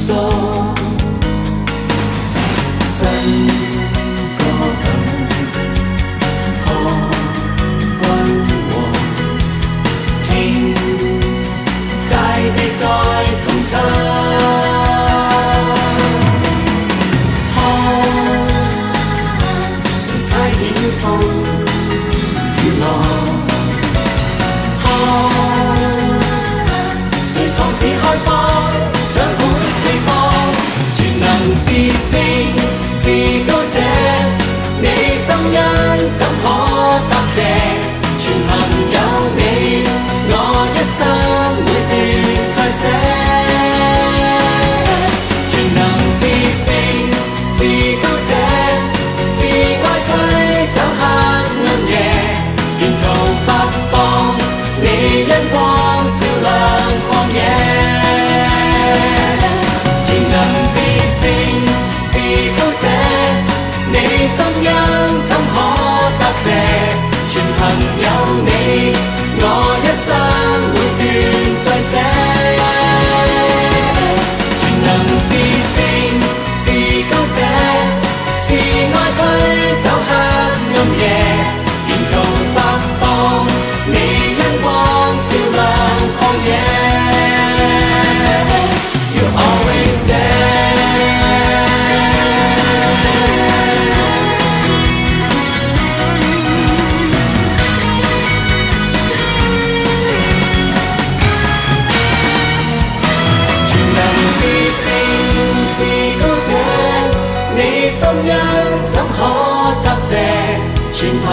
訴，新歌響，看君和天大地在同奏，看誰猜險風雨浪。誰創始開放，掌管四方，全能至聖至高者，你心恩怎可答謝？全憑有你，我一生每段再寫。全能至聖至高者，自愛驅走黑暗夜，沿途發放你恩光照亮曠野，全能至聖至高者，你心恩怎可答謝？全憑有你，我一生每段再寫。全能至聖至高者，慈愛驅走黑暗夜，沿途發放你恩光照亮曠野。You're always there。 全能至聖至高者，你心恩怎可答謝？全憑